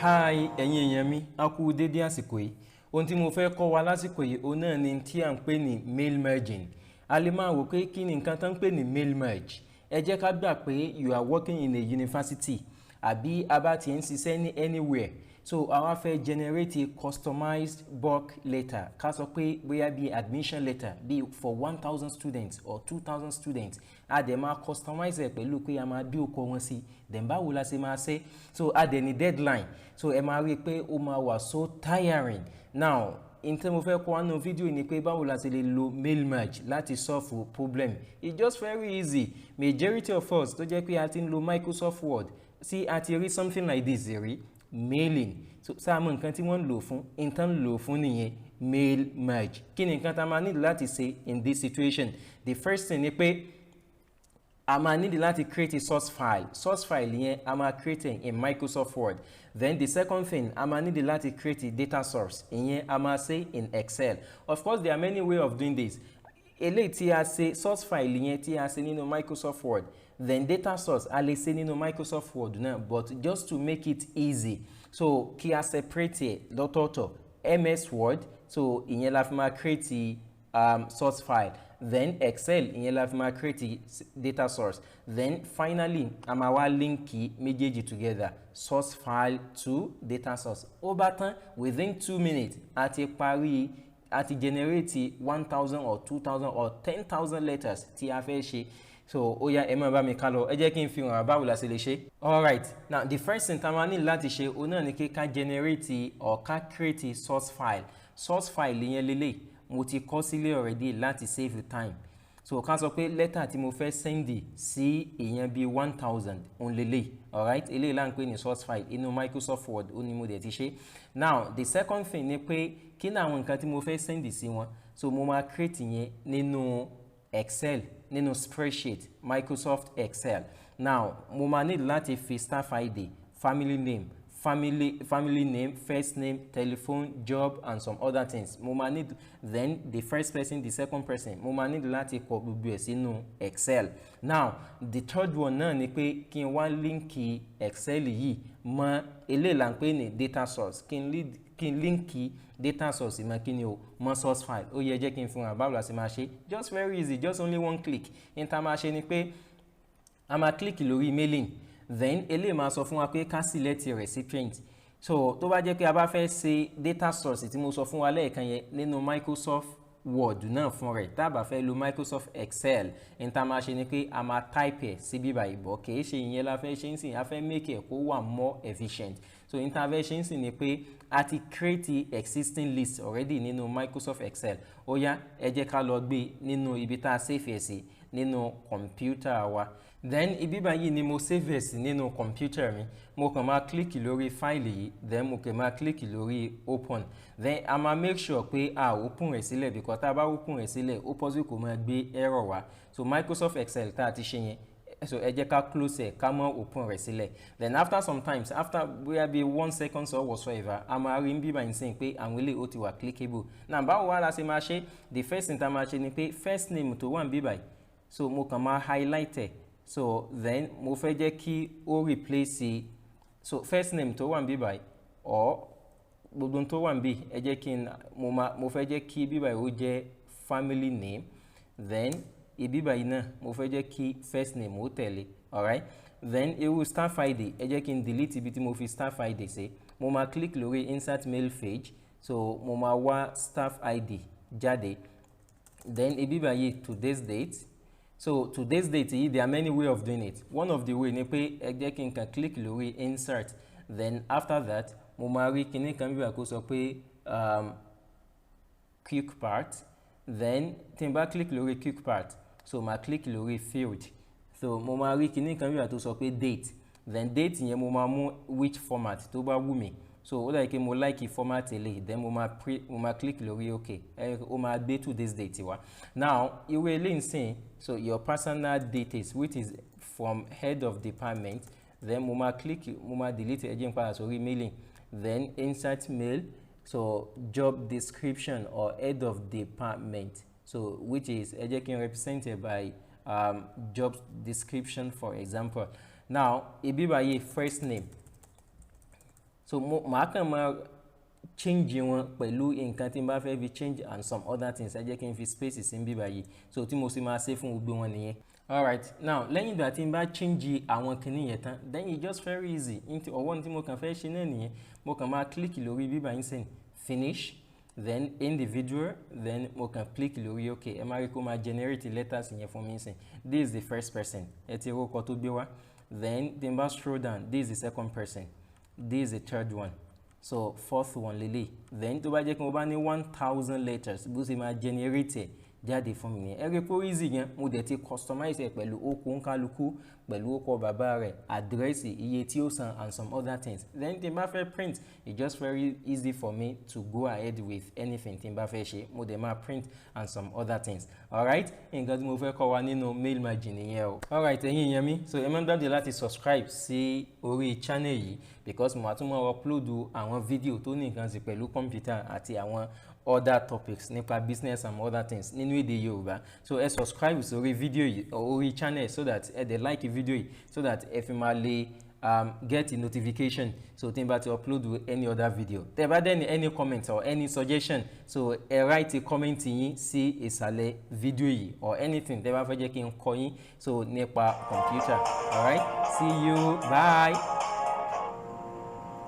Hi, ẹ̀yin èèyàn mi, a kú dédé àsìkò yìí. Ohun tí mo fẹ́ kọ́ wa lásìkò yìí, òun náà ni tí à ń pè ní mail merging. A lè máa wò pé kí ni nǹkan tó ń pè ní mail merge. Ẹ jẹ́ ká gbà pé you are working in a university àbí a bá ti ń ṣiṣẹ́ ní anywhere. So àwa fẹ́ generate a customized bulk letter. Ká sọ pé bóyá bí admission letter bí for 1000 students or 2000 students. A dẹ̀ máa customize ẹ̀ pẹ̀lú pé a máa bí okọ̀ wọn sí. Then báwo la ṣe máa ṣe? So a dẹ̀ ní deadline. So ẹ máa rí i pé ó máa wà so tiring. Now in tí mo fẹ́ kọ́ wá nínú fídíò ni pé báwo la ṣe lè lo mail merge láti solve problem. It's just very easy. Majority of us tó jẹ́ pé a ti ń lo Microsoft Word sí a ti rí something like this rí mailing. So sáà mọ̀ nǹkan tí wọ́n ń lò fún nǹkan ń lò fún nìyẹn mail merge. Kí ni nǹkan tá a máa need láti ṣe in this situation? The first thing ni pé a máa need láti create a source file. Source file yẹn a máa create in Microsoft Word. Then the second thing a máa need láti create a data source. Ìyẹn a máa ṣe in Excel. Of course there are many ways of doing this. Eléyìí tí a ṣe source file yẹn tí a ṣe nínú Microsoft Word. Then data source a lè ṣe nínú Microsoft Word náà, but just to make it easy. So kí a separate lọ́tọ̀ọ̀tọ̀ MS Word. So ìyẹn la fi máa create source file. Then Excel ìyẹn la fi máa create data source. Then finally a máa wá link méjèèjì together source file to data source. Ó bá tán within 2 minutes a ti parí a ti generate 1000 or 2000 or 10,000 letters tí a fẹ́ ṣe. So ó yá ẹ máa bá mi ká lọ ẹ jẹ́ kí n fi hàn báwo la ṣe lè ṣe. Alright, now the first thing tá a máa ní láti ṣe òun náà ni ká generate or ká create source file. Source file yẹn lélẹ̀ mo ti kọ sílẹ̀ already láti save time. So ká sọ pé lẹ́tà tí mo fẹ́ send sí èèyàn bíi 1000 òun lélẹ̀. Alright, eléyìí là ń pè ní source file inú Microsoft Word ó ní mo dẹ̀ ti ṣe. Now the second thing ni pé kí ni àwọn nǹkan tí mo fẹ́ send sí wọn. So mo máa create yẹn nínú Excel nínú spreadsheet Microsoft Excel. Now mo máa need láti fi staff ID, family name, first name, telephone, job and some other things. Mo máa need then the first person, the second person. Mo máa need láti kọ gbogbo ẹ̀ sínú Excel. Now the third one náà ni pé kí n wá link Excel yìí mọ́ eléyìí là ń pè ní data source. Kí n link data source mọ́ kí ni o mọ́ source file. Ó yẹ jẹ́ kí n fún wa báwo la ṣe máa ṣe. Just very easy, just only one click. In tá a máa ṣe ni pé a máa click lórí mailing. Then eléyìí máa sọ fún wa pé ká select recipient. So tó bá jẹ́ pé a bá fẹ́ ṣe data source tí mo sọ fún wa lẹ́ẹ̀kan yẹn nínú Microsoft Word náà fún rẹ̀ tá a bá fẹ́ lo Microsoft Excel ní tá a máa ṣe ni pé a máa type ẹ̀ síbí báyìí bọ̀ kì í ṣe ìyẹn la fẹ́ ṣe ń sìn a fẹ́ make ẹ̀ kó wà more efficient. So ní tá a fẹ́ ṣe ń sìn ni pé a ti create existing list already nínú Microsoft Excel. Ó yá ẹ jẹ́ ká lọ gbé nínú ibi tá a save ẹ̀ sí nínú kọ̀mpútà wa. Then ibi báyìí ni mo save ẹ̀ sí nínú kọ̀mpútà mi. Mo kàn máa click lórí file yìí then mo kàn máa click lórí open. Then a máa make sure pé a open rẹ̀ sílẹ̀ because tá a bá open rẹ̀ sílẹ̀ ó possible kó máa gbé error wá. So Microsoft Excel tá a ti ṣe yẹn so ẹ jẹ́ ká close ẹ̀ ká mọ́ open rẹ̀ sílẹ̀. Then after sometimes after bóyá bí 1 second or whatsoever a máa rí bí báyìí sìn pé àwọn eléyìí ó ti wà clickable. Now báwo wá la ṣe máa ṣe? The first thing tá a máa ṣe ni pé first name tó wà bí báyìí so mo kàn máa highlight ẹ̀. So then mo fẹ́ jẹ́ kí ó replace so first name tó wà bí báyìí or gbogbo tó wà bí ẹ jẹ́ kí mo fẹ́ jẹ́ kí bí báyìí ó jẹ́ family name. Then ibi báyìí náà mo fẹ́ jẹ́ kí first name ó tẹ̀lé. Alright, then irú staff ID ẹ jẹ́ kí n delete ibi tí mo fi staff ID sí. Mo máa click lórí insert mail page. So mo máa wá staff ID jáde. Then ibi báyìí today's date. So today's date yìí there are many ways of doing it. One of the way ni pé ẹ jẹ́ kí n kàn click lórí insert. Then after that mo máa rí kíní kan bí wà kó sọ pé quick part. Then tí n bá click lórí quick part so máa click lórí field. So mo máa rí kíní kan bí wà tó sọ pé date. Then date yẹn mo máa mú which format tó bá wù mí. So ó dàbí pé mo like format eléyìí then mo máa click lórí OK. Ó máa gbé today's date wá. Now irú eléyìí nsìn so your personal details which is from head of department. Then mo máa delete ẹ jẹ́ n padà sórí mailing. Then insert mail. So job description or head of department. So which is ẹ jẹ́ kí n represent it by job description for example. Now ibi báyìí first name. so màá kàn máa change wọn pẹ̀lú nǹkan tí n bá fẹ́ fi change and some other things ẹ jẹ́ kí n fi spaces sí bí báyìí so tí mo sì máa ṣe fún gbogbo wọn nìyẹn. Alright, now lẹ́yìn ìgbà tí n bá change àwọn kinní yẹn tán then it's just very easy ọwọ́ tí mo kàn fẹ́ ṣe náà nìyẹn mo kàn máa click lórí bíbá yín sẹ́yìn finish then individual then mo kàn click lórí ok ẹ máa rí kó máa generate letters yẹn fún mi sẹ́yìn this is the first person ẹ ti rókọ tó gbé wá then tí n bá scroll down this is the second person this is the third one so fourth one lele then tó bá jẹ́ kí mo bá ní 1000 letters bó ṣe máa generate jáde fún mi nìyẹn ẹ rí pé ó easy yẹn mo dẹ̀ ti customize ẹ̀ pẹ̀lú okò ńkálukú pẹ̀lú okò bàbá rẹ̀ àdírẹ́sì iye tí ó san and some other things then tí n bá fẹ́ print it's just very easy for me to go ahead with anything tí n bá fẹ́ ṣe mo dẹ̀ máa print and some other things alright nǹkan tí mo fẹ́ kọ́ wa nínú mail margin nìyẹn o alright ẹ̀yin èèyàn mi so ẹ má gbàgbé láti subscribe sí orí channel yìí because mo àtúmọ̀ upload àwọn fídíò tó ní nǹkan sí pẹ̀lú kọ̀mpútà àti àwọn other topics nípa business and other things nínú èdè Yorùbá so ẹ subscribe sórí fídíò yìí orí channel so that ẹ dẹ̀ like fídíò yìí so that ẹ fi máa lè get a notification so tí n bá ti upload any other video tẹ́ bá dẹ̀ ní any comment or any suggestion so ẹ write a comment yín sí ìsàlẹ̀ fídíò yìí or anything tẹ́ bá fẹ́ jẹ́ kí n kọ́ yín so nípa computer alright see you bye.